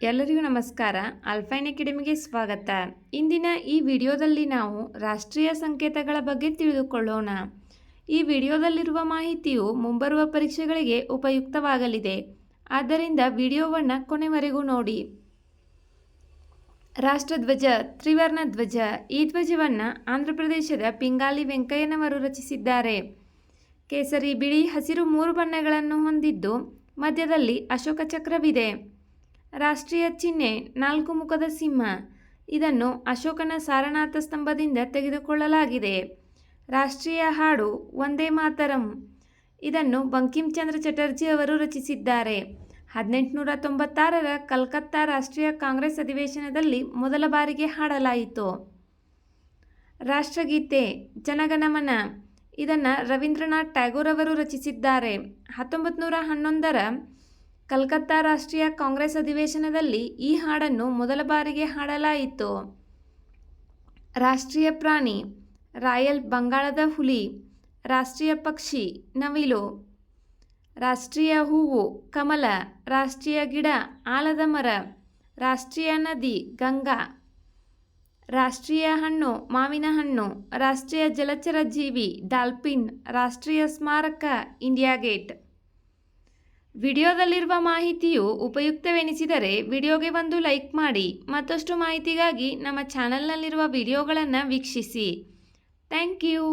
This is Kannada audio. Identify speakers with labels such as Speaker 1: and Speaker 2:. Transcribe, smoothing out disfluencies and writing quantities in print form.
Speaker 1: ಎಲ್ಲರಿಗೂ ನಮಸ್ಕಾರ. ಅಲ್ಫೈನ್ ಅಕಾಡೆಮಿಗೆ ಸ್ವಾಗತ. ಇಂದಿನ ಈ ವಿಡಿಯೋದಲ್ಲಿ ನಾವು ರಾಷ್ಟ್ರೀಯ ಸಂಕೇತಗಳ ಬಗ್ಗೆ ತಿಳಿದುಕೊಳ್ಳೋಣ. ಈ ವಿಡಿಯೋದಲ್ಲಿರುವ ಮಾಹಿತಿಯು ಮುಂಬರುವ ಪರೀಕ್ಷೆಗಳಿಗೆ ಉಪಯುಕ್ತವಾಗಲಿದೆ. ಆದ್ದರಿಂದ ವಿಡಿಯೋವನ್ನು ಕೊನೆವರೆಗೂ ನೋಡಿ. ರಾಷ್ಟ್ರಧ್ವಜ ತ್ರಿವರ್ಣ ಧ್ವಜ. ಈ ಧ್ವಜವನ್ನು ಆಂಧ್ರ ಪ್ರದೇಶದ ಪಿಂಗಾಲಿ ವೆಂಕಯ್ಯನವರು ರಚಿಸಿದ್ದಾರೆ. ಕೇಸರಿ, ಬಿಳಿ, ಹಸಿರು 3 ಬಣ್ಣಗಳನ್ನು ಹೊಂದಿದ್ದು ಮಧ್ಯದಲ್ಲಿ ಅಶೋಕ ಚಕ್ರವಿದೆ. ರಾಷ್ಟ್ರೀಯ ಚಿಹ್ನೆ 4 ಮುಖದ ಸಿಂಹ. ಇದನ್ನು ಅಶೋಕನ ಸಾರನಾಥ ಸ್ತಂಭದಿಂದ ತೆಗೆದುಕೊಳ್ಳಲಾಗಿದೆ. ರಾಷ್ಟ್ರೀಯ ಹಾಡು ವಂದೇ ಮಾತರಂ. ಇದನ್ನು ಬಂಕಿಂ ಚಂದ್ರ ಚಟರ್ಜಿ ಅವರು ರಚಿಸಿದ್ದಾರೆ. 1896ರ ಕಲ್ಕತ್ತಾ ರಾಷ್ಟ್ರೀಯ ಕಾಂಗ್ರೆಸ್ ಅಧಿವೇಶನದಲ್ಲಿ ಮೊದಲ ಬಾರಿಗೆ ಹಾಡಲಾಯಿತು. ರಾಷ್ಟ್ರಗೀತೆ ಜನಗಣಮನ. ಇದನ್ನು ರವೀಂದ್ರನಾಥ್ ಟ್ಯಾಗೋರ್ ಅವರು ರಚಿಸಿದ್ದಾರೆ. 1911ರ ಕಲ್ಕತ್ತಾ ರಾಷ್ಟ್ರೀಯ ಕಾಂಗ್ರೆಸ್ ಅಧಿವೇಶನದಲ್ಲಿ ಈ ಹಾಡನ್ನು ಮೊದಲ ಬಾರಿಗೆ ಹಾಡಲಾಯಿತು. ರಾಷ್ಟ್ರೀಯ ಪ್ರಾಣಿ ರಾಯಲ್ ಬಂಗಾಳದ ಹುಲಿ. ರಾಷ್ಟ್ರೀಯ ಪಕ್ಷಿ ನವಿಲು. ರಾಷ್ಟ್ರೀಯ ಹೂವು ಕಮಲ. ರಾಷ್ಟ್ರೀಯ ಗಿಡ ಆಲದ ಮರ. ರಾಷ್ಟ್ರೀಯ ನದಿ ಗಂಗಾ. ರಾಷ್ಟ್ರೀಯ ಹಣ್ಣು ಮಾವಿನ ಹಣ್ಣು. ರಾಷ್ಟ್ರೀಯ ಜಲಚರ ಜೀವಿ ಡಾಲ್ಫಿನ್. ರಾಷ್ಟ್ರೀಯ ಸ್ಮಾರಕ ಇಂಡಿಯಾ ಗೇಟ್. ವಿಡಿಯೋದಲ್ಲಿರುವ ಮಾಹಿತಿಯು ಉಪಯುಕ್ತವೆನಿಸಿದರೆ ವಿಡಿಯೋಗೆ ಒಂದು ಲೈಕ್ ಮಾಡಿ. ಮತ್ತಷ್ಟು ಮಾಹಿತಿಗಾಗಿ ನಮ್ಮ ಚಾನಲ್ನಲ್ಲಿರುವ ವಿಡಿಯೋಗಳನ್ನು ವೀಕ್ಷಿಸಿ. Thank you.